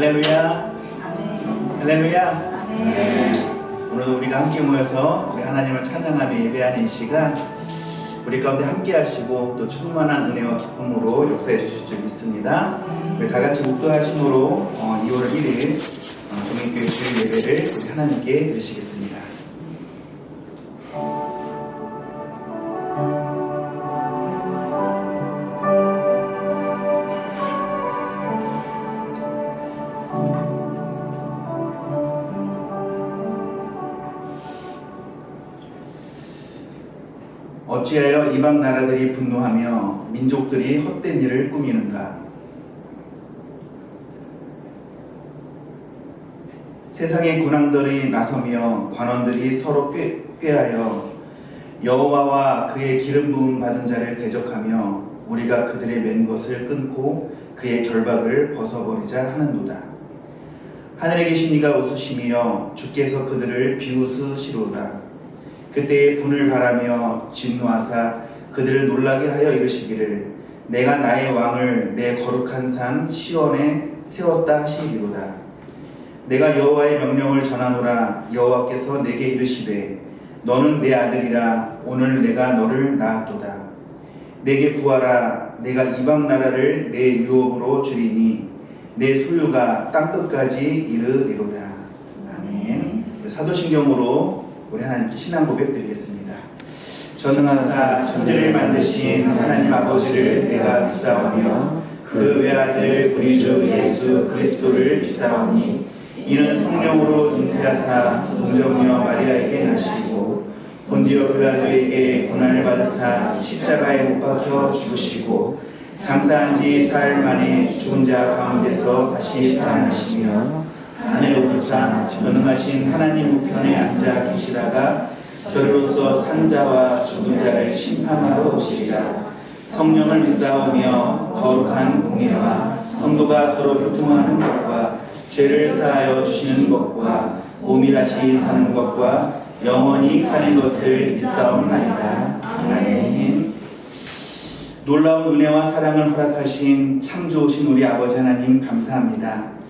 할렐루야. 아멘. 할렐루야. 아멘. 오늘도 우리가 함께 모여서 우리 하나님을 찬양하며 예배하는 이 시간 우리 가운데 함께 하시고 또 충만한 은혜와 기쁨으로 역사해 주실 줄 믿습니다. 우리 다 같이 목도하심으로 2월 1일 동행교회 주일 예배를 우리 하나님께 드리시겠습니다. 어찌하여 이방 나라들이 분노하며 민족들이 헛된 일을 꾸미는가? 세상의 군왕들이 나서며 관원들이 서로 꾀하여 여호와와 그의 기름 부음 받은 자를 대적하며 우리가 그들의 맨 것을 끊고 그의 결박을 벗어버리자 하는도다. 하늘에 계신 이가 웃으시며 주께서 그들을 비웃으시로다. 그때에 분을 바라며 진노하사 그들을 놀라게 하여 이르시기를 내가 나의 왕을 내 거룩한 산 시온에 세웠다 하시리로다. 내가 여호와의 명령을 전하노라. 여호와께서 내게 이르시되 너는 내 아들이라. 오늘 내가 너를 낳았도다. 내게 구하라. 내가 이방 나라를 내 유업으로 주리니 내 소유가 땅끝까지 이르리로다. 아멘. 사도신경으로 우리 하나님께 신앙 고백 드리겠습니다. 전능하사 천지를 만드신 하나님 아버지를 내가 믿사오며 그 외아들 우리 주 예수 그리스도를 믿사오니 이는 성령으로 잉태하사 동정녀 마리아에게 나시고 본디오 빌라도에게 고난을 받으사 십자가에 못 박혀 죽으시고 장사한 지 사흘 만에 죽은 자 가운데서 다시 살아나시며 하늘에 오르사 전능하신 하나님 우편에 앉아 계시다가 저리로서 산자와 죽은 자를 심판하러 오시리라. 성령을 믿사오며 거룩한 공예와 성도가 서로 교통하는 것과 죄를 사하여 주시는 것과 몸이 다시 사는 것과 영원히 사는 것을 믿사옵나이다. 아멘. 놀라운 은혜와 사랑을 허락하신 참 좋으신 우리 아버지 하나님 감사합니다.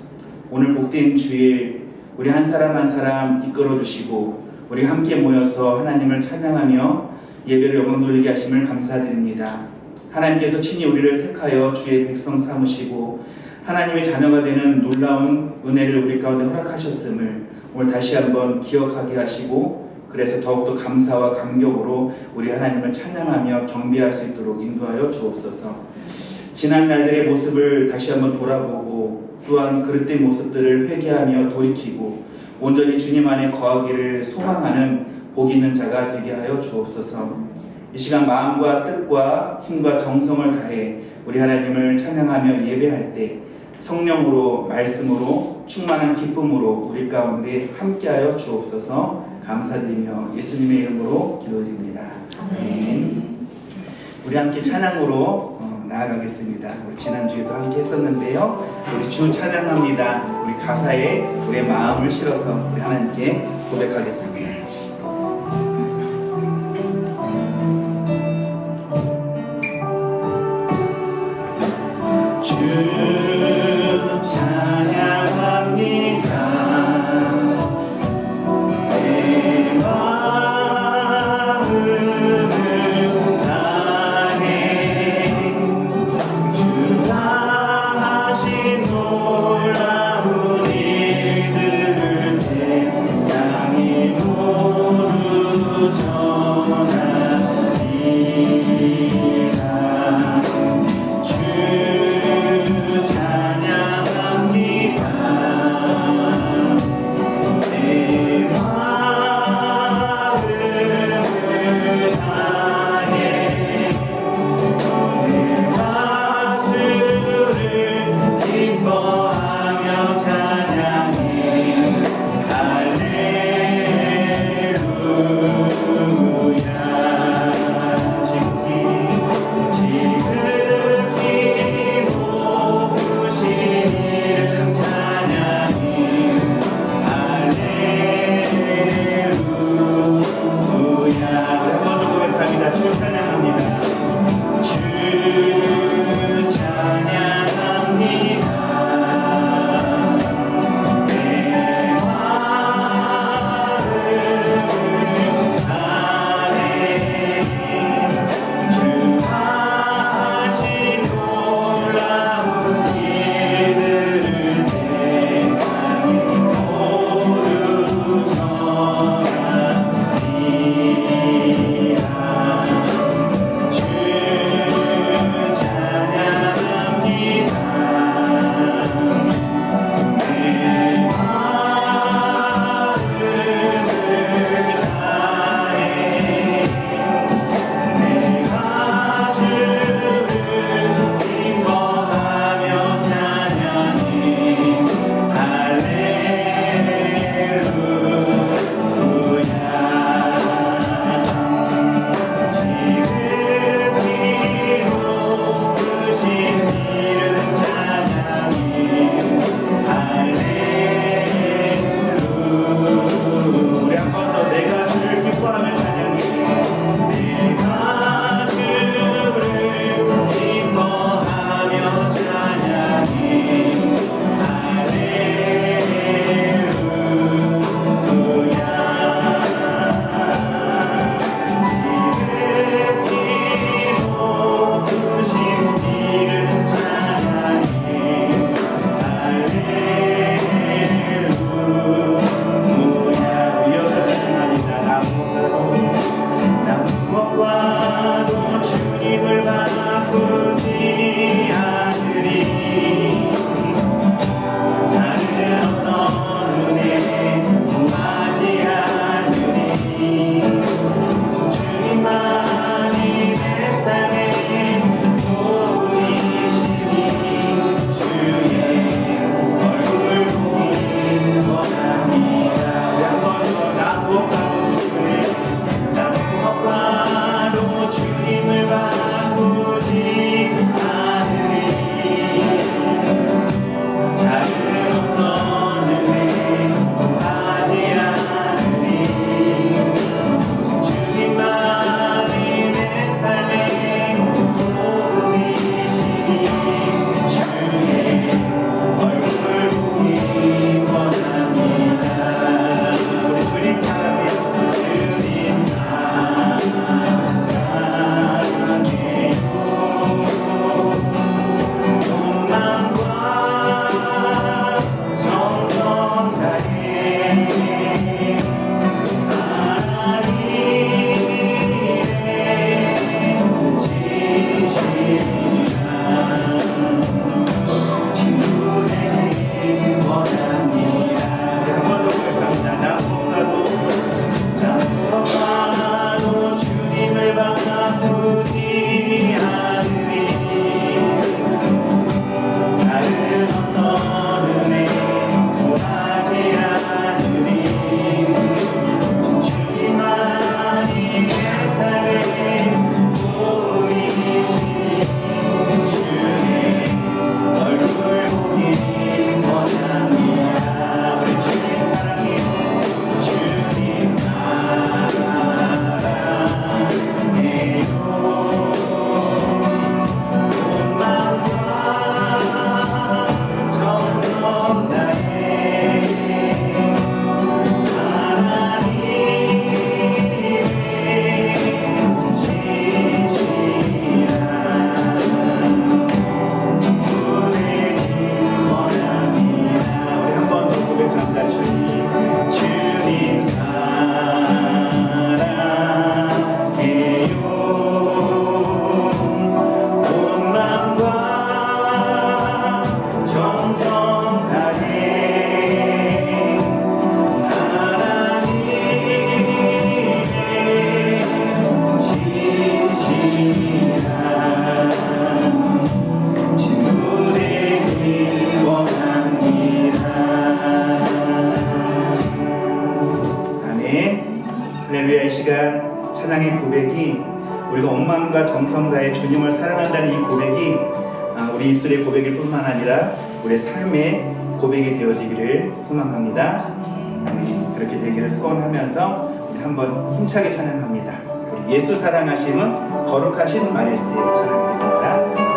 오늘 복된 주일 우리 한 사람 한 사람 이끌어 주시고 우리 함께 모여서 하나님을 찬양하며 예배를 영광 돌리게 하심을 감사드립니다. 하나님께서 친히 우리를 택하여 주의 백성 삼으시고 하나님의 자녀가 되는 놀라운 은혜를 우리 가운데 허락하셨음을 오늘 다시 한번 기억하게 하시고 그래서 더욱더 감사와 감격으로 우리 하나님을 찬양하며 경배할 수 있도록 인도하여 주옵소서. 지난 날들의 모습을 다시 한번 돌아보고 또한 그릇된 모습들을 회개하며 돌이키고 온전히 주님 안에 거하기를 소망하는 복 있는 자가 되게 하여 주옵소서. 이 시간 마음과 뜻과 힘과 정성을 다해 우리 하나님을 찬양하며 예배할 때 성령으로 말씀으로 충만한 기쁨으로 우리 가운데 함께하여 주옵소서. 감사드리며 예수님의 이름으로 기도드립니다. 아멘. 우리 함께 찬양으로 나아가겠습니다. 우리 지난주에도 함께 했었는데요. 우리 주 찬양합니다. 우리 가사에 우리의 마음을 실어서 우리 하나님께 고백하겠습니다. 주 찬양합니다. 찬양의 고백이 우리가 온 마음과 정성 다해 주님을 사랑한다는 이 고백이 우리 입술의 고백일 뿐만 아니라 우리의 삶의 고백이 되어지기를 소망합니다. 아멘. 그렇게 되기를 소원하면서 우리 한번 힘차게 찬양합니다. 우리 예수 사랑하심은 거룩하신 말일세 찬양하겠습니다.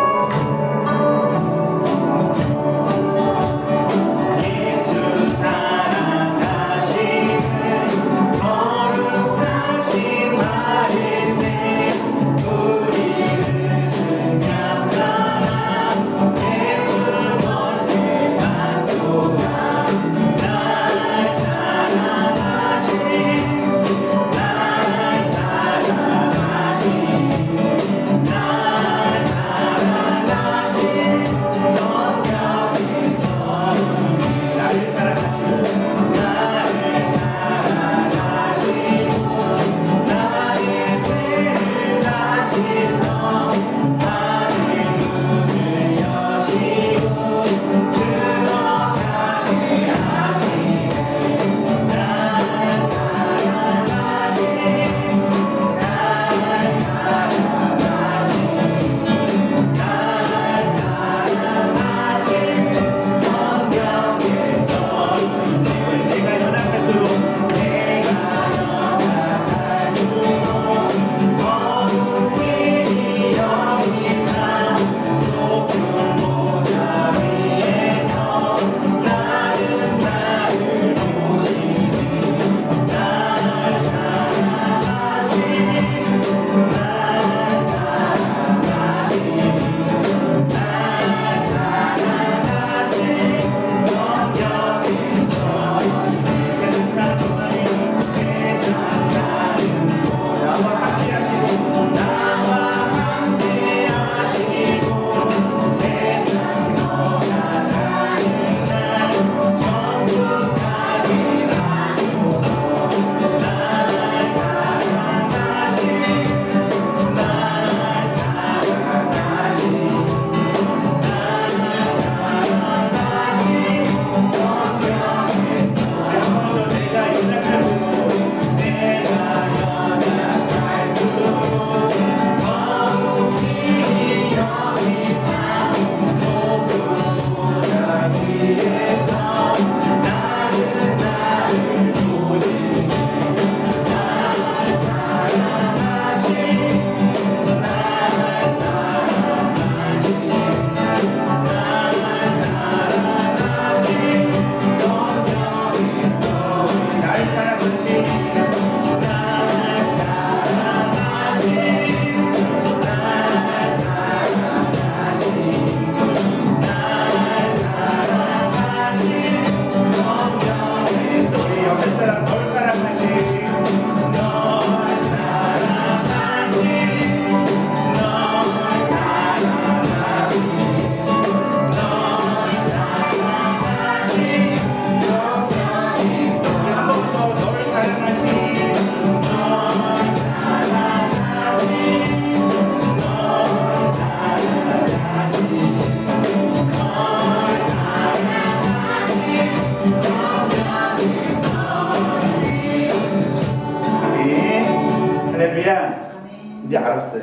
이제 알았어요.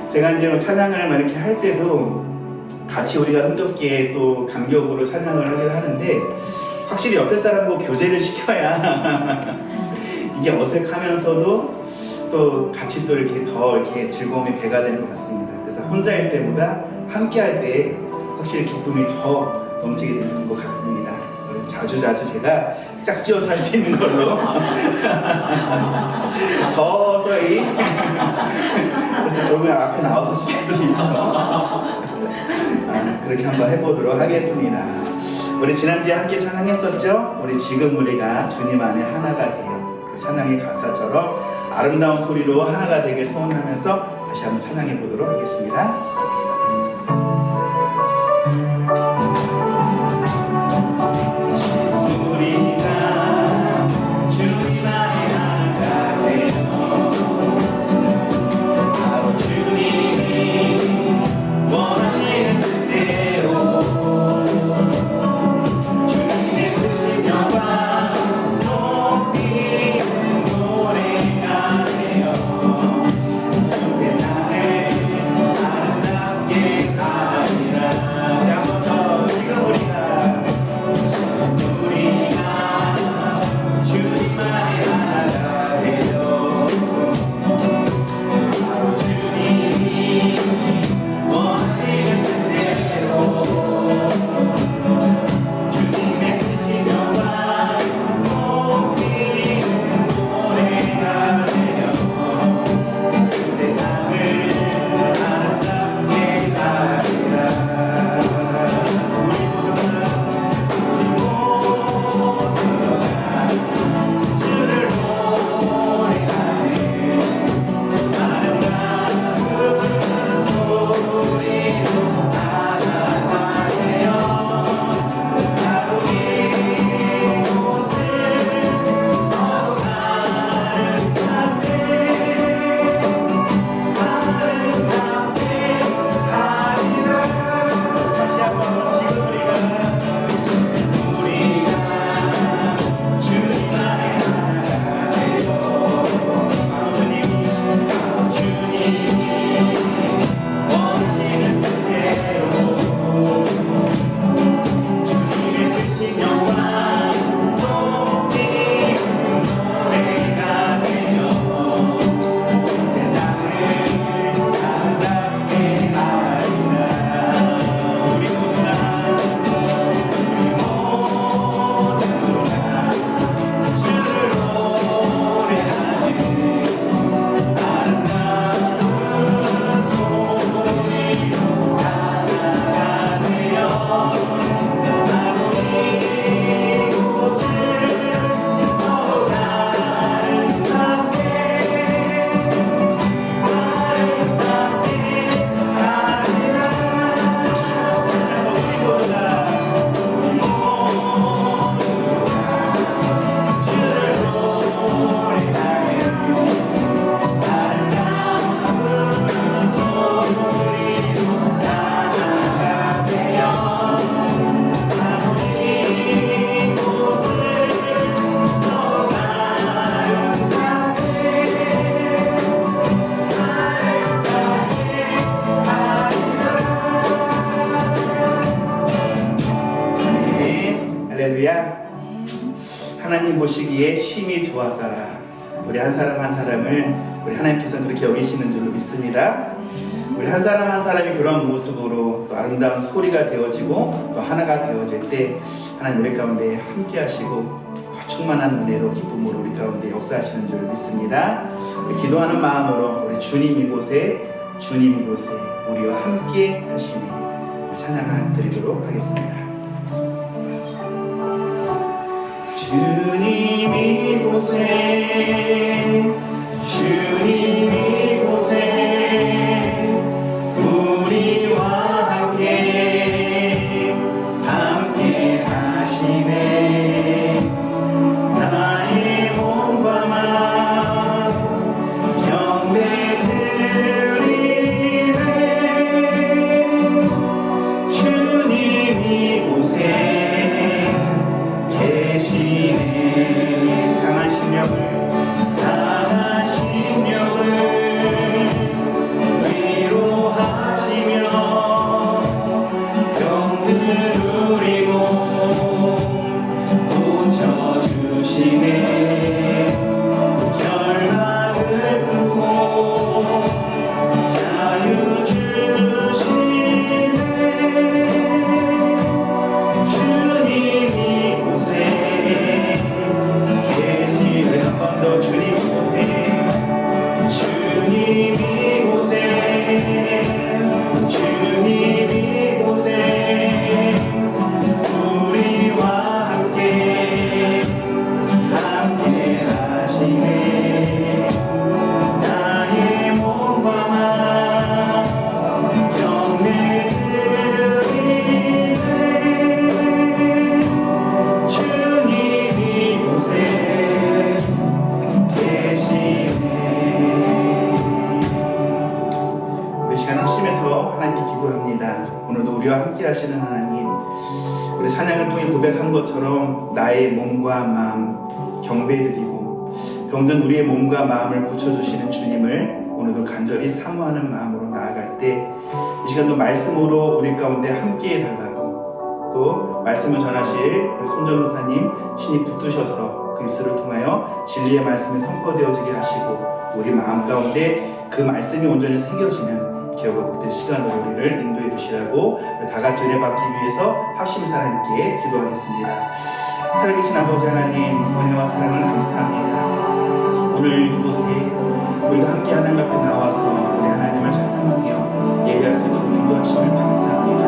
제가 이제 찬양을 막 이렇게 할 때도 같이 우리가 흥겹게 또 감격으로 찬양을 하긴 하는데 확실히 옆에 사람과 교제를 시켜야 이게 어색하면서도 또 같이 또 이렇게 더 이렇게 즐거움이 배가 되는 것 같습니다. 그래서 혼자일 때보다 함께 할 때 확실히 기쁨이 더 넘치게 되는 것 같습니다. 자주자주 제가 짝지어서 할 수 있는 걸로 서서히 그래서 결국에 앞에 나와서 시켰으니까 그렇게 한번 해보도록 하겠습니다. 우리 지난주에 함께 찬양했었죠? 우리 지금 우리가 주님 안에 하나가 돼요. 찬양의 가사처럼 아름다운 소리로 하나가 되길 소원하면서 다시 한번 찬양해 보도록 하겠습니다. 하나님 보시기에 심히 좋았더라. 우리 한 사람 한 사람을 우리 하나님께서 그렇게 여기시는 줄로 믿습니다. 우리 한 사람 한 사람이 그런 모습으로 또 아름다운 소리가 되어지고 또 하나가 되어질 때 하나님 우리 가운데 함께 하시고 더 충만한 은혜로 기쁨으로 우리 가운데 역사하시는 줄로 믿습니다. 우리 기도하는 마음으로 우리 주님 이곳에 우리와 함께 하시니 찬양 드리도록 하겠습니다. 주님 이곳에 우리와 함께 하시네. 나의 몸과 마음 경배드리네. 주님 이곳에 계시네. 상한 심령을 위로하시며 병든 우리 몸 고쳐주시네. 결박을 끊고 자유 주시네. 주님 이곳에 계시네. 한 번 더 주님 이곳에 우리와 함께 하시네. 나의 몸과 마음 경배드리네. 주님 이곳에 계시네. 우리 시간 합심해서 하나님께 기도합니다. 오늘도 우리와 함께 하시는 하나님, 우리 찬양을 통해 고백한 것처럼 나의 몸과 마음 경배드리고 병든 우리의 몸과 마음을 고쳐주시는 주님을 오늘도 간절히 사모하는 마음으로 나아갈 때 이 시간도 말씀으로 우리 가운데 함께 해달라고, 또 말씀을 전하실 손전도사님 신이 붙드셔서 그 입술을 통하여 진리의 말씀이 선포되어지게 하시고 우리 마음 가운데 그 말씀이 온전히 새겨지는 기억과 복된 시간으로 우리를 인도해 주시라고 다 같이 은혜 받기 위해서 합심해서 하나님께 기도하겠습니다. 살아계신 아버지 하나님, 은혜와 사랑을 감사합니다. 오늘 이곳에 우리가 함께 하나님 앞에 나와서 우리 하나님을 찬양하며 예배할 수 있도록 인도하심을 감사합니다.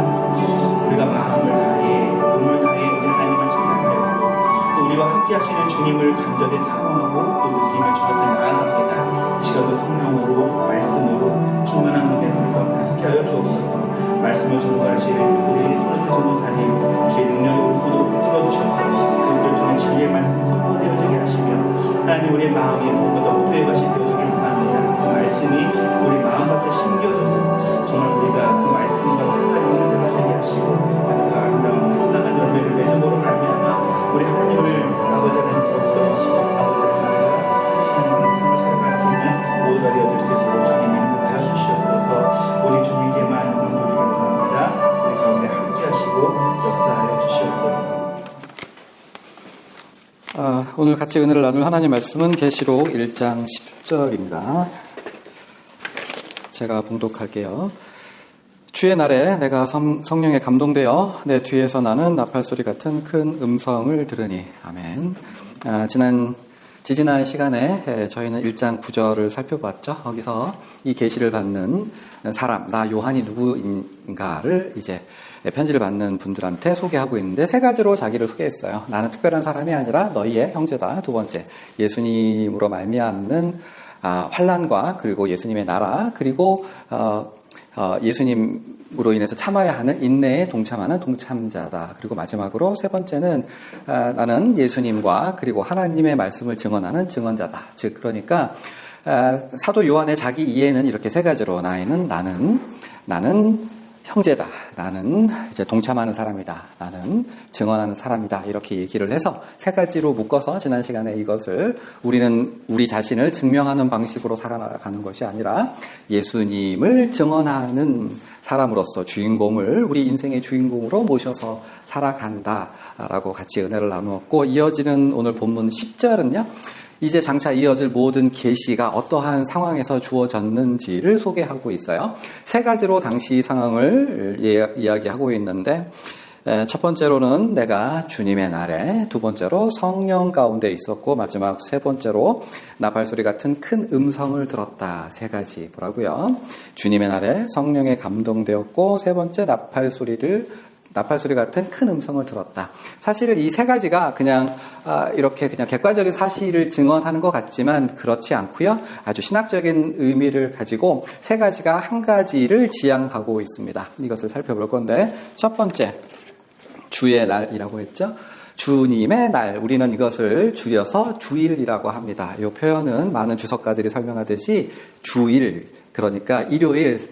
우리가 마음을 다해 몸을 다해 우리 하나님을 찬양하였고 또 우리와 함께 하시는 주님을 간절히 사모하고 또 느낌을 주님께 나아갑니다. 이 시간도 성령으로 말씀으로 충만한 은혜로 우리 가운데 함께하여 주옵소서. 말씀을 전달하실 우리 손흥태 전도사님 주의 능력의 오른손으로 붙들어 주셔서 그것을 통해 진리의 말씀이 선포되어지게 하시며 하나님 우리의 마음이 무엇보다 오토의 것이 되어지길 원합니다. 그 말씀이 우리 마음밖에 심겨져서 정말 우리가 그 말씀과 상관이 있는 자가 되게 하시고 그래서 그 아름다운 한당한 열매를 맺음으로 말미암아 우리 하나님을 아버지 하나님 더욱더 아버지 하나님과 하나님의 삶을 살아갈 수 있는 모두가 되어줄 수 있도록 주님 인도하여 주시옵소서. 오직 주님께만 눈물을 원합니다. 우리 가운데 함께 하시고 역사하여 주시옵소서. 오늘 같이 은혜를 나눌 하나님 말씀은 계시록 1장 10절입니다. 제가 봉독할게요. 주의 날에 내가 성령에 감동되어 내 뒤에서 나는 나팔소리 같은 큰 음성을 들으니. 아멘. 지지난 시간에 저희는 1장 9절을 살펴봤죠. 거기서 이 계시를 받는 사람, 나 요한이 누구인가를 이제 편지를 받는 분들한테 소개하고 있는데 세 가지로 자기를 소개했어요. 나는 특별한 사람이 아니라 너희의 형제다. 두 번째, 예수님으로 말미암는 환난과 그리고 예수님의 나라, 그리고 예수님으로 인해서 참아야 하는 인내에 동참하는 동참자다. 그리고 마지막으로 세 번째는 나는 예수님과 그리고 하나님의 말씀을 증언하는 증언자다. 즉 그러니까 사도 요한의 자기 이해는 이렇게 세 가지로 나는 형제다. 나는 이제 동참하는 사람이다. 나는 증언하는 사람이다. 이렇게 얘기를 해서 세 가지로 묶어서 지난 시간에 이것을 우리는 우리 자신을 증명하는 방식으로 살아가는 것이 아니라 예수님을 증언하는 사람으로서 주인공을 우리 인생의 주인공으로 모셔서 살아간다라고 같이 은혜를 나누었고, 이어지는 오늘 본문 10절은요. 이제 장차 이어질 모든 계시가 어떠한 상황에서 주어졌는지를 소개하고 있어요. 세 가지로 당시 상황을 이야기하고 있는데, 첫 번째로는 내가 주님의 날에, 두 번째로 성령 가운데 있었고, 마지막 세 번째로 나팔소리 같은 큰 음성을 들었다. 세 가지 보라고요. 주님의 날에 성령에 감동되었고, 세 번째 나팔소리 같은 큰 음성을 들었다. 사실 이 세 가지가 그냥 이렇게 그냥 객관적인 사실을 증언하는 것 같지만 그렇지 않고요. 아주 신학적인 의미를 가지고 세 가지가 한 가지를 지향하고 있습니다. 이것을 살펴볼 건데, 첫 번째, 주의 날이라고 했죠. 주님의 날, 우리는 이것을 줄여서 주일이라고 합니다. 이 표현은 많은 주석가들이 설명하듯이 주일, 그러니까 일요일을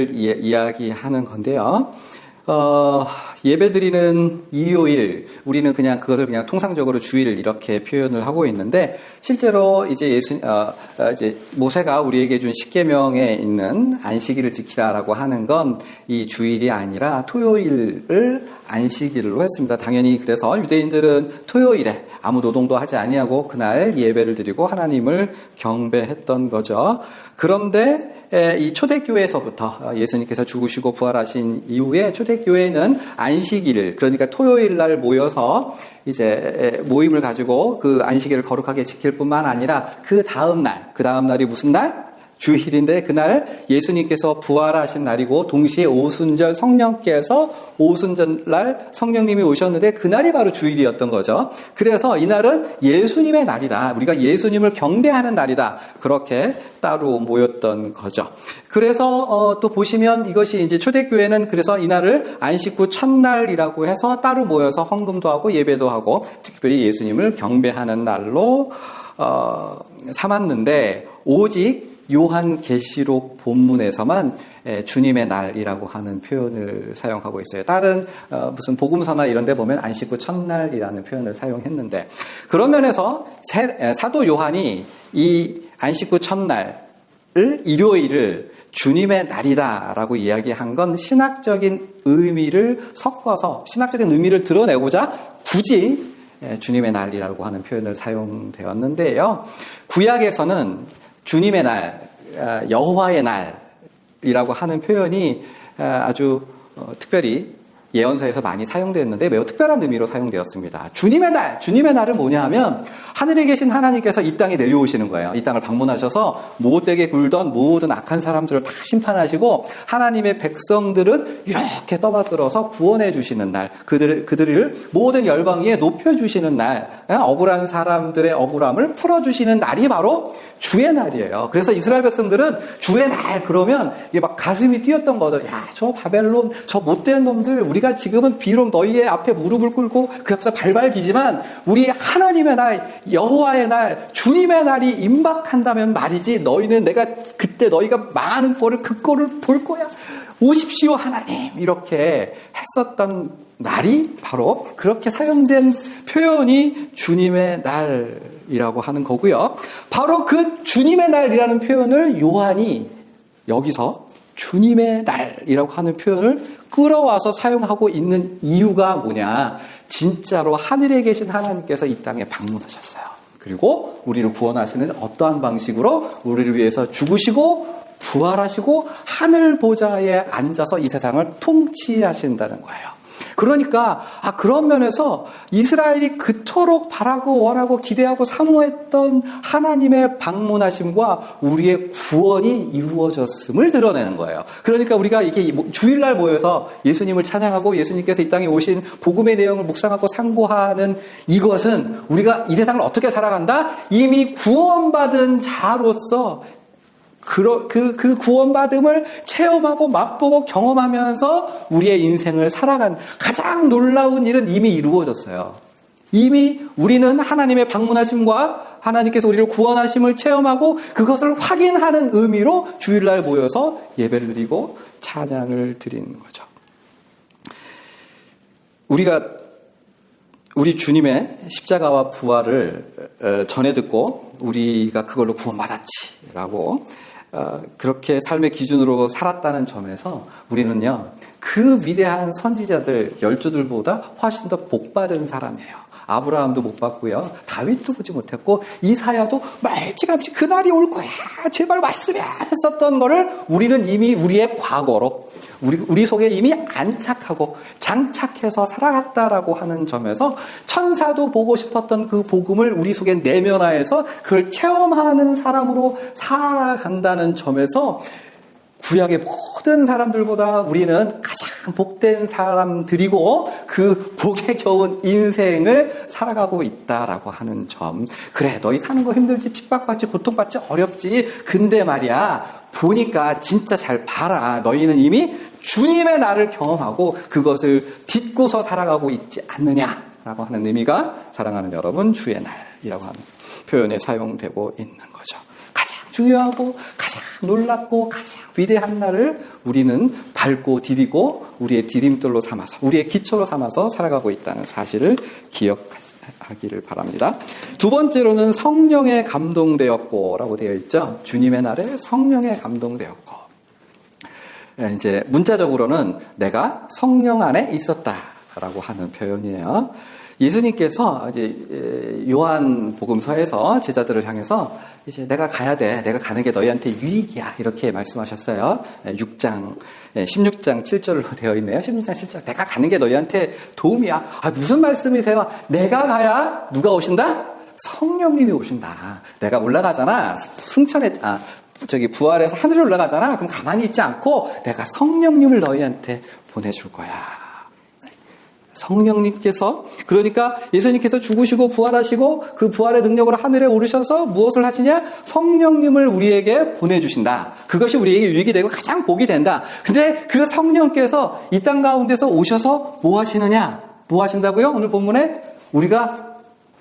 이야기하는 건데요. 예배드리는 일요일, 우리는 그냥 그것을 그냥 통상적으로 주일 이렇게 표현을 하고 있는데, 실제로 이제 이제 모세가 우리에게 준 십계명에 있는 안식일을 지키라라고 하는 건 이 주일이 아니라 토요일을 안식일로 했습니다. 당연히 그래서 유대인들은 토요일에 아무 노동도 하지 아니하고 그날 예배를 드리고 하나님을 경배했던 거죠. 그런데 이 초대교회에서부터 예수님께서 죽으시고 부활하신 이후에 초대교회는 안식일을, 그러니까 토요일 날 모여서 이제 모임을 가지고 그 안식일을 거룩하게 지킬 뿐만 아니라 그 다음 날이 무슨 날? 주일인데, 그날 예수님께서 부활하신 날이고 동시에 오순절, 성령께서 오순절날 성령님이 오셨는데 그날이 바로 주일이었던 거죠. 그래서 이날은 예수님의 날이다. 우리가 예수님을 경배하는 날이다. 그렇게 따로 모였던 거죠. 그래서 또 보시면 이것이 이제 초대교회는 그래서 이날을 안식 후 첫날이라고 해서 따로 모여서 헌금도 하고 예배도 하고 특별히 예수님을 경배하는 날로 삼았는데, 오직 요한계시록 본문에서만 주님의 날이라고 하는 표현을 사용하고 있어요. 다른 무슨 복음서나 이런 데 보면 안식 후 첫날이라는 표현을 사용했는데, 그런 면에서 사도 요한이 이 안식 후 첫날을, 일요일을 주님의 날이다라고 이야기한 건 신학적인 의미를 섞어서 신학적인 의미를 드러내고자 굳이 주님의 날이라고 하는 표현을 사용되었는데요. 구약에서는 주님의 날, 여호와의 날이라고 하는 표현이 아주 특별히 예언서에서 많이 사용되었는데 매우 특별한 의미로 사용되었습니다. 주님의 날은 뭐냐 하면 하늘에 계신 하나님께서 이 땅에 내려오시는 거예요. 이 땅을 방문하셔서 못되게 굴던 모든 악한 사람들을 다 심판하시고 하나님의 백성들은 이렇게 떠받들어서 구원해 주시는 날, 그들을 모든 열방 위에 높여주시는 날, 억울한 사람들의 억울함을 풀어주시는 날이 바로 주의 날이에요. 그래서 이스라엘 백성들은 주의 날 그러면 이게 막 가슴이 뛰었던 거죠. 야, 저 바벨론, 저 못된 놈들, 우리가 지금은 비록 너희의 앞에 무릎을 꿇고 그 앞에서 발발기지만 우리 하나님의 날, 여호와의 날, 주님의 날이 임박한다면 말이지, 너희는 내가 그때 너희가 많은 꼴을 그 꼴을 볼 거야. 오십시오 하나님, 이렇게 했었던 날이 바로 그렇게 사용된 표현이 주님의 날이라고 하는 거고요. 바로 그 주님의 날이라는 표현을 요한이 여기서 주님의 날이라고 하는 표현을 끌어와서 사용하고 있는 이유가 뭐냐? 진짜로 하늘에 계신 하나님께서 이 땅에 방문하셨어요. 그리고 우리를 구원하시는 어떠한 방식으로 우리를 위해서 죽으시고 부활하시고 하늘 보좌에 앉아서 이 세상을 통치하신다는 거예요. 그러니까 그런 면에서 이스라엘이 그토록 바라고 원하고 기대하고 사모했던 하나님의 방문하심과 우리의 구원이 이루어졌음을 드러내는 거예요. 그러니까 우리가 이렇게 주일날 모여서 예수님을 찬양하고 예수님께서 이 땅에 오신 복음의 내용을 묵상하고 상고하는 이것은 우리가 이 세상을 어떻게 살아간다? 이미 구원받은 자로서 그 구원받음을 체험하고 맛보고 경험하면서 우리의 인생을 살아간 가장 놀라운 일은 이미 이루어졌어요. 이미 우리는 하나님의 방문하심과 하나님께서 우리를 구원하심을 체험하고 그것을 확인하는 의미로 주일날 모여서 예배를 드리고 찬양을 드리는 거죠. 우리 주님의 십자가와 부활을 전해 듣고 우리가 그걸로 구원받았지라고 그렇게 삶의 기준으로 살았다는 점에서 우리는요, 그 위대한 선지자들 12들보다 훨씬 더 복받은 사람이에요. 아브라함도 못 받고요, 다윗도 보지 못했고, 이사야도 멀찌감치 그날이 올 거야, 제발 왔으면 했었던 거를 우리는 이미 우리의 과거로 우리 속에 이미 안착하고 장착해서 살아갔다라고 하는 점에서 천사도 보고 싶었던 그 복음을 우리 속에 내면화해서 그걸 체험하는 사람으로 살아간다는 점에서 구약의 모든 사람들보다 우리는 가장 복된 사람들이고 그 복에 겨운 인생을 살아가고 있다라고 하는 점. 그래, 너희 사는 거 힘들지, 핍박받지, 고통받지, 어렵지. 근데 말이야, 보니까 진짜 잘 봐라. 너희는 이미 주님의 날을 경험하고 그것을 딛고서 살아가고 있지 않느냐라고 하는 의미가, 사랑하는 여러분, 주의 날이라고 하는 표현에 사용되고 있는 거죠. 가장 중요하고 가장 놀랍고 가장 위대한 날을 우리는 밟고 디디고 우리의 디딤돌로 삼아서, 우리의 기초로 삼아서 살아가고 있다는 사실을 기억하기를 바랍니다. 두 번째로는 성령에 감동되었고 라고 되어 있죠. 주님의 날에 성령에 감동되었고. 이제 문자적으로는 내가 성령 안에 있었다라고 하는 표현이에요. 예수님께서 이제 요한 복음서에서 제자들을 향해서 이제 내가 가야 돼. 내가 가는 게 너희한테 유익이야. 이렇게 말씀하셨어요. 16장 7절로 되어 있네요. 16장 7절. 내가 가는 게 너희한테 도움이야. 아, 무슨 말씀이세요? 내가 가야 누가 오신다? 성령님이 오신다. 내가 올라가잖아. 부활해서 하늘에 올라가잖아. 그럼 가만히 있지 않고 내가 성령님을 너희한테 보내줄 거야. 성령님께서, 그러니까 예수님께서 죽으시고 부활하시고 그 부활의 능력으로 하늘에 오르셔서 무엇을 하시냐? 성령님을 우리에게 보내주신다. 그것이 우리에게 유익이 되고 가장 복이 된다. 근데 그 성령께서 이 땅 가운데서 오셔서 뭐 하시느냐? 뭐 하신다고요? 오늘 본문에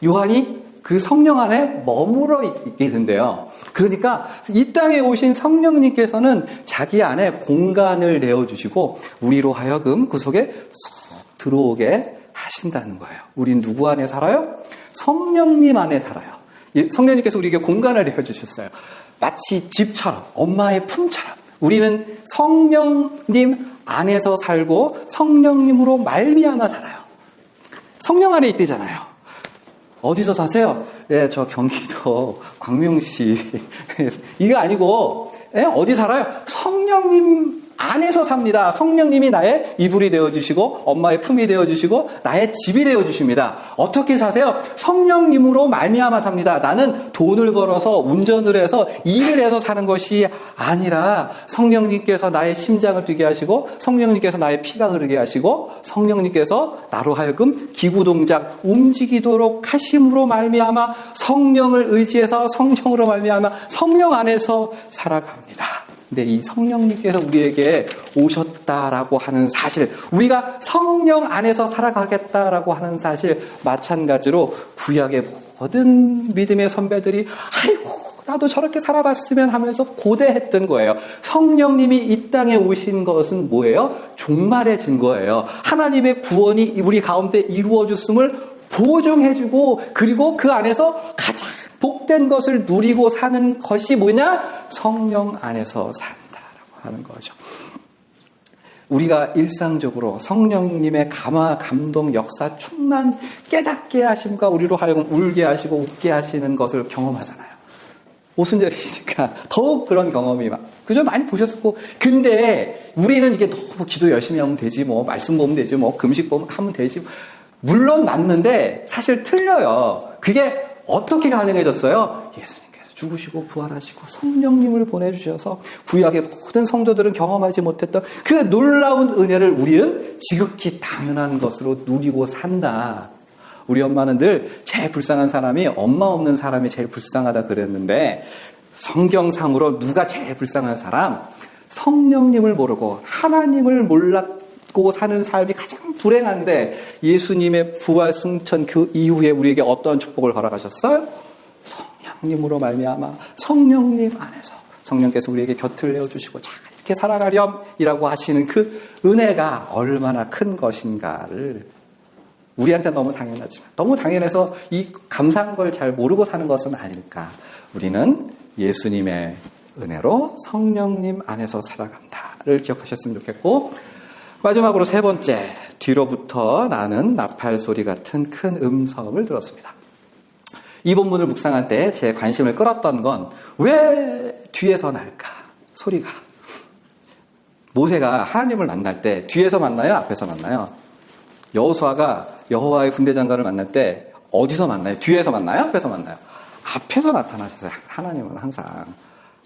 요한이 그 성령 안에 머물러 있게 된대요. 그러니까 이 땅에 오신 성령님께서는 자기 안에 공간을 내어주시고 우리로 하여금 그 속에 들어오게 하신다는 거예요. 우린 누구 안에 살아요? 성령님 안에 살아요. 성령님께서 우리에게 공간을 내어주셨어요. 마치 집처럼, 엄마의 품처럼 우리는 성령님 안에서 살고 성령님으로 말미암아 살아요. 성령 안에 있대잖아요. 어디서 사세요? 네, 저 경기도 광명시. 이게 아니고, 어디 살아요? 성령님 안에서 삽니다. 성령님이 나의 이불이 되어주시고 엄마의 품이 되어주시고 나의 집이 되어주십니다. 어떻게 사세요? 성령님으로 말미암아 삽니다. 나는 돈을 벌어서 운전을 해서 일을 해서 사는 것이 아니라 성령님께서 나의 심장을 뛰게 하시고 성령님께서 나의 피가 흐르게 하시고 성령님께서 나로 하여금 기구동작 움직이도록 하심으로 말미암아 성령을 의지해서 성령으로 말미암아 성령 안에서 살아갑니다. 근데 이 성령님께서 우리에게 오셨다라고 하는 사실, 우리가 성령 안에서 살아가겠다라고 하는 사실, 마찬가지로 구약의 모든 믿음의 선배들이 아이고 나도 저렇게 살아봤으면 하면서 고대했던 거예요. 성령님이 이 땅에 오신 것은 뭐예요? 종말의 증거예요. 하나님의 구원이 우리 가운데 이루어졌음을 보증해주고, 그리고 그 안에서 가장 복된 것을 누리고 사는 것이 뭐냐? 성령 안에서 산다라고 하는 거죠. 우리가 일상적으로 성령님의 감동, 역사, 충만, 깨닫게 하심과 우리로 하여금 울게 하시고 웃게 하시는 것을 경험하잖아요. 오순절이니까 더욱 그런 경험이 그죠? 많이 보셨고. 근데 우리는 이게 너무 기도 열심히 하면 되지, 뭐 말씀 보면 되지, 뭐 금식 보면 하면 되지. 물론 맞는데 사실 틀려요. 그게 어떻게 가능해졌어요? 예수님께서 죽으시고 부활하시고 성령님을 보내주셔서 구약의 모든 성도들은 경험하지 못했던 그 놀라운 은혜를 우리는 지극히 당연한 것으로 누리고 산다. 우리 엄마는 늘 제일 불쌍한 사람이 엄마 없는 사람이 제일 불쌍하다 그랬는데, 성경상으로 누가 제일 불쌍한 사람? 성령님을 모르고 하나님을 몰랐고 사는 삶이 가장 불행한데, 예수님의 부활 승천 그 이후에 우리에게 어떤 축복을 허락하셨어요? 성령님으로 말미암아 성령님 안에서 성령께서 우리에게 곁을 내어주시고 자 이렇게 살아가렴이라고 하시는 그 은혜가 얼마나 큰 것인가를 우리한테 너무 당연하지만 너무 당연해서 이 감사한 걸 잘 모르고 사는 것은 아닐까. 우리는 예수님의 은혜로 성령님 안에서 살아간다를 기억하셨으면 좋겠고, 마지막으로 세 번째, 뒤로부터 나는 나팔 소리 같은 큰 음성을 들었습니다. 이 본문을 묵상할 때 제 관심을 끌었던 건 왜 뒤에서 날까? 소리가. 모세가 하나님을 만날 때 뒤에서 만나요? 앞에서 만나요? 여호수아가 여호와의 군대 장관을 만날 때 어디서 만나요? 뒤에서 만나요? 앞에서 만나요? 앞에서 나타나셨어요. 하나님은 항상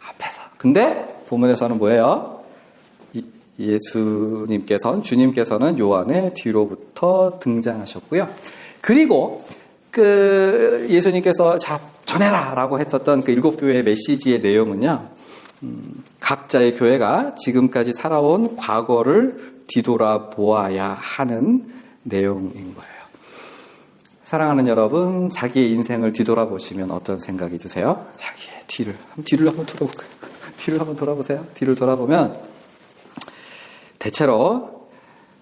앞에서. 근데 본문에서는 뭐예요? 주님께서는 요한의 뒤로부터 등장하셨고요. 그리고 예수님께서 전해라 라고 했었던 그 7교회의 메시지의 내용은요, 각자의 교회가 지금까지 살아온 과거를 뒤돌아보아야 하는 내용인 거예요. 사랑하는 여러분, 자기의 인생을 뒤돌아보시면 어떤 생각이 드세요? 자기의 뒤를 한번 돌아볼까요? 뒤를 한번 돌아보세요. 뒤를 돌아보면 대체로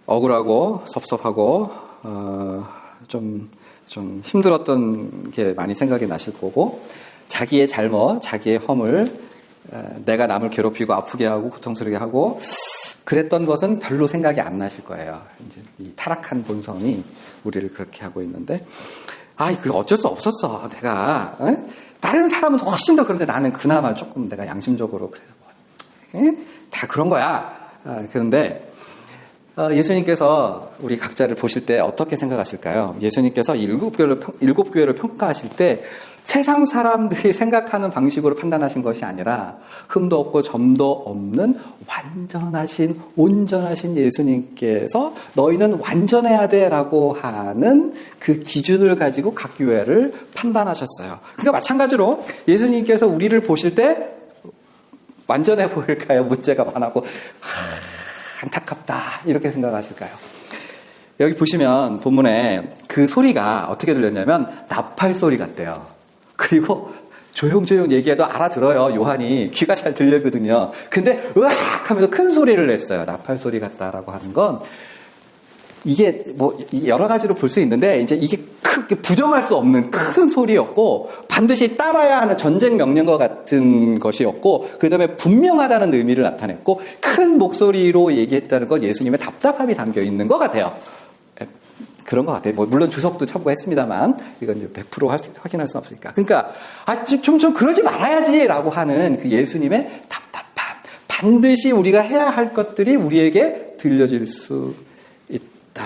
억울하고 섭섭하고 좀 힘들었던 게 많이 생각이 나실 거고, 자기의 잘못, 자기의 허물, 내가 남을 괴롭히고 아프게 하고 고통스럽게 하고 그랬던 것은 별로 생각이 안 나실 거예요. 이제 이 타락한 본성이 우리를 그렇게 하고 있는데, 그 어쩔 수 없었어. 내가 다른 사람은 훨씬 더 그런데 나는 그나마 조금 내가 양심적으로 그래서 다 그런 거야. 그런데 예수님께서 우리 각자를 보실 때 어떻게 생각하실까요? 예수님께서 일곱 교회를 평가하실 때 세상 사람들이 생각하는 방식으로 판단하신 것이 아니라 흠도 없고 점도 없는 온전하신 예수님께서 너희는 완전해야 돼라고 하는 그 기준을 가지고 각 교회를 판단하셨어요. 그러니까 마찬가지로 예수님께서 우리를 보실 때 완전해 보일까요? 문제가 많고 안타깝다 이렇게 생각하실까요? 여기 보시면 본문에 그 소리가 어떻게 들렸냐면 나팔 소리 같대요. 그리고 조용조용 얘기해도 알아들어요. 요한이 귀가 잘 들리거든요. 근데 으악 하면서 큰 소리를 냈어요. 나팔 소리 같다라고 하는 건 이게 뭐 여러 가지로 볼 수 있는데 이제 이게 크게 부정할 수 없는 큰 소리였고 반드시 따라야 하는 전쟁 명령과 같은 것이었고 그다음에 분명하다는 의미를 나타냈고 큰 목소리로 얘기했다는 건 예수님의 답답함이 담겨 있는 것 같아요. 그런 것 같아요. 물론 주석도 참고했습니다만 이건 이제 100% 확인할 수 없으니까. 그러니까 좀 그러지 말아야지라고 하는 그 예수님의 답답함. 반드시 우리가 해야 할 것들이 우리에게 들려질 수 있다.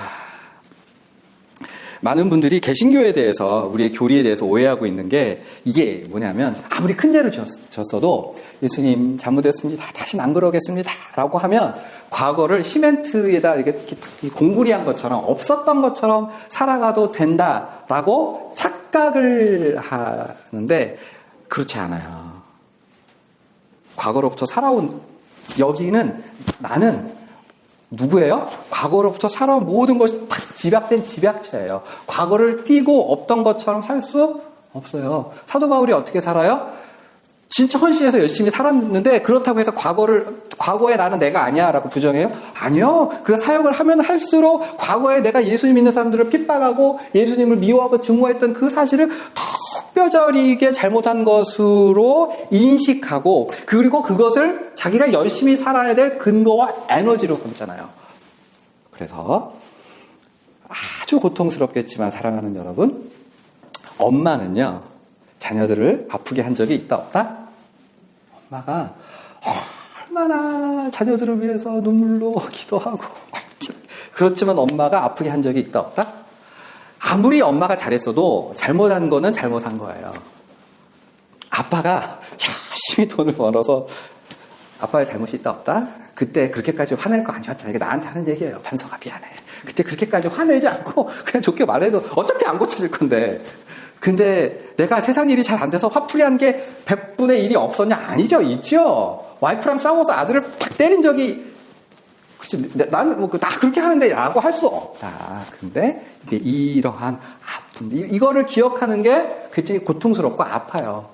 많은 분들이 개신교에 대해서 우리의 교리에 대해서 오해하고 있는 게 이게 뭐냐면 아무리 큰 죄를 졌어도 예수님 잘못했습니다. 다시는 안 그러겠습니다. 라고 하면 과거를 시멘트에다 이렇게 공구리한 것처럼 없었던 것처럼 살아가도 된다라고 착각을 하는데 그렇지 않아요. 과거로부터 살아온 여기는 나는 누구예요? 과거로부터 살아온 모든 것이 다 집약된 집약체예요. 과거를 띄고 없던 것처럼 살 수 없어요. 사도 바울이 어떻게 살아요? 진짜 헌신해서 열심히 살았는데 그렇다고 해서 과거에 나는 내가 아니야 라고 부정해요? 아니요. 그 사역을 하면 할수록 과거에 내가 예수님 믿는 사람들을 핍박하고 예수님을 미워하고 증오했던 그 사실을 더 뼈저리게 잘못한 것으로 인식하고 그리고 그것을 자기가 열심히 살아야 될 근거와 에너지로 삼잖아요. 그래서 아주 고통스럽겠지만 사랑하는 여러분, 엄마는요 자녀들을 아프게 한 적이 있다 없다? 엄마가 얼마나 자녀들을 위해서 눈물로 기도하고 그렇지만 엄마가 아프게 한 적이 있다 없다? 아무리 엄마가 잘했어도 잘못한 거는 잘못한 거예요. 아빠가 열심히 돈을 벌어서 아빠의 잘못이 있다 없다? 그때 그렇게까지 화낼 거 아니었잖아. 이게 나한테 하는 얘기예요. 반성아 미안해. 그때 그렇게까지 화내지 않고 그냥 좋게 말해도 어차피 안 고쳐질 건데 근데 내가 세상 일이 잘 안 돼서 화풀이 한 게 100분의 1이 없었냐? 아니죠. 있죠. 와이프랑 싸워서 아들을 팍 때린 적이 그치, 나는 나 그렇게 하는데 라고 할 수 없다. 근데 이러한 아픔, 이거를 기억하는 게 굉장히 고통스럽고 아파요.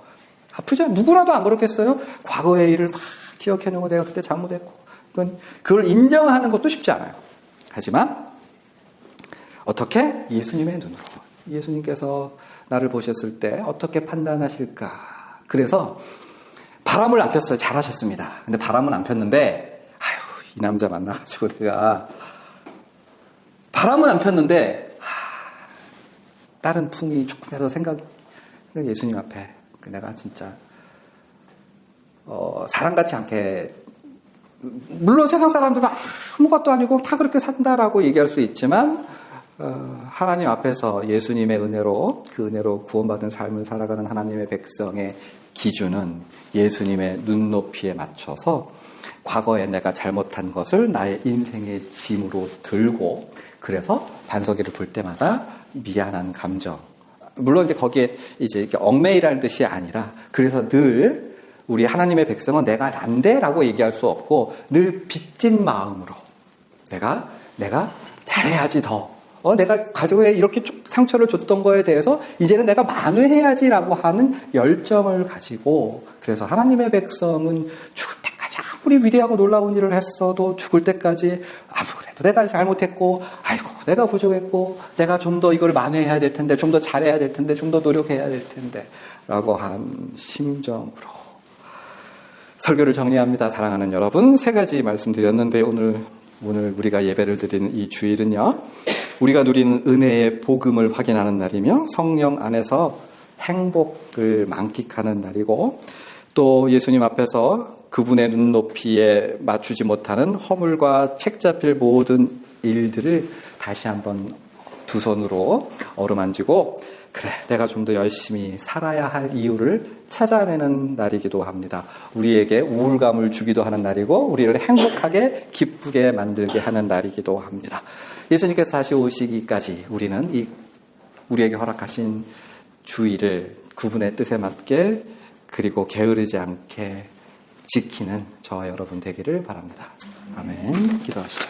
아프죠? 누구라도 안 그렇겠어요? 과거의 일을 막 기억해내고 내가 그때 잘못했고 그걸 인정하는 것도 쉽지 않아요. 하지만 어떻게? 예수님의 눈으로. 예수님께서 나를 보셨을 때 어떻게 판단하실까? 그래서 바람을 안 폈어요. 잘하셨습니다. 근데 바람은 안 폈는데, 이 남자 만나가지고 내가 바람은 안 폈는데, 다른 품이 조금이라도 예수님 앞에 내가 진짜 사람같지 않게, 물론 세상 사람들은 아무것도 아니고 다 그렇게 산다라고 얘기할 수 있지만 하나님 앞에서 예수님의 은혜로, 그 은혜로 구원받은 삶을 살아가는 하나님의 백성의 기준은 예수님의 눈높이에 맞춰서 과거에 내가 잘못한 것을 나의 인생의 짐으로 들고, 그래서 반석이를 볼 때마다 미안한 감정, 물론 이제 거기에 이제 얽매이라는 뜻이 아니라, 그래서 늘 우리 하나님의 백성은 내가 안 돼라고 얘기할 수 없고 늘 빚진 마음으로 내가 잘해야지 더, 내가 가족에 이렇게 상처를 줬던 거에 대해서 이제는 내가 만회해야지라고 하는 열정을 가지고, 그래서 하나님의 백성은 죽을 때까지 아무리 위대하고 놀라운 일을 했어도 죽을 때까지 그래도 내가 잘못했고, 내가 부족했고, 내가 좀 더 이걸 만회해야 될 텐데, 좀 더 잘해야 될 텐데, 좀 더 노력해야 될 텐데 라고 한 심정으로 설교를 정리합니다. 사랑하는 여러분, 3가지 말씀드렸는데 오늘 우리가 예배를 드리는 이 주일은요, 우리가 누리는 은혜의 복음을 확인하는 날이며 성령 안에서 행복을 만끽하는 날이고, 또 예수님 앞에서 그분의 눈높이에 맞추지 못하는 허물과 책 잡힐 모든 일들을 다시 한번 두 손으로 어루만지고, 그래, 내가 좀 더 열심히 살아야 할 이유를 찾아내는 날이기도 합니다. 우리에게 우울감을 주기도 하는 날이고, 우리를 행복하게 기쁘게 만들게 하는 날이기도 합니다. 예수님께서 다시 오시기까지 우리는 우리에게 허락하신 주일을 그분의 뜻에 맞게, 그리고 게으르지 않게 지키는 저와 여러분 되기를 바랍니다. 아멘. 기도하시죠.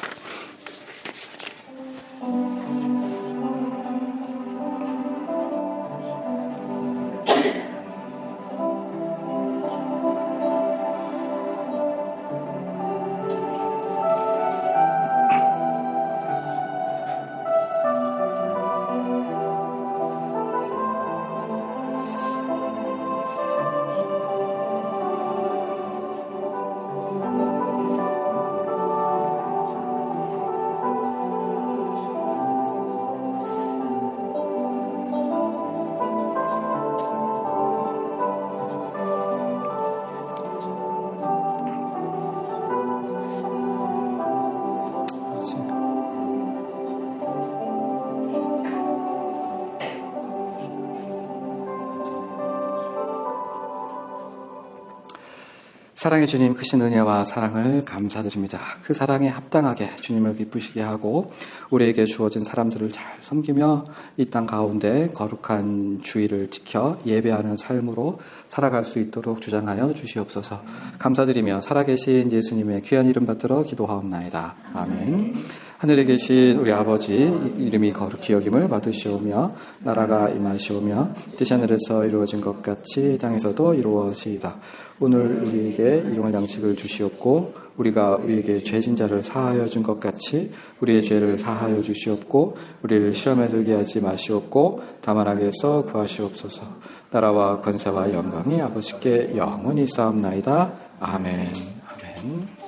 사랑의 주님, 크신 은혜와 사랑을 감사드립니다. 그 사랑에 합당하게 주님을 기쁘시게 하고 우리에게 주어진 사람들을 잘 섬기며 이 땅 가운데 거룩한 주의를 지켜 예배하는 삶으로 살아갈 수 있도록 주장하여 주시옵소서. 감사드리며 살아계신 예수님의 귀한 이름 받들어 기도하옵나이다. 아멘. 하늘에 계신 우리 아버지, 이름이 거룩히 여김을 받으시오며 나라가 임하시오며 뜻이 하늘에서 이루어진 것 같이 땅에서도 이루어지이다. 오늘 우리에게 일용할 양식을 주시옵고 우리가 우리에게 죄진 자를 사하여 준 것 같이 우리의 죄를 사하여 주시옵고 우리를 시험에 들게 하지 마시옵고 다만 악에서 구하시옵소서. 나라와 권세와 영광이 아버지께 영원히 쌓옵나이다. 아멘. 아멘.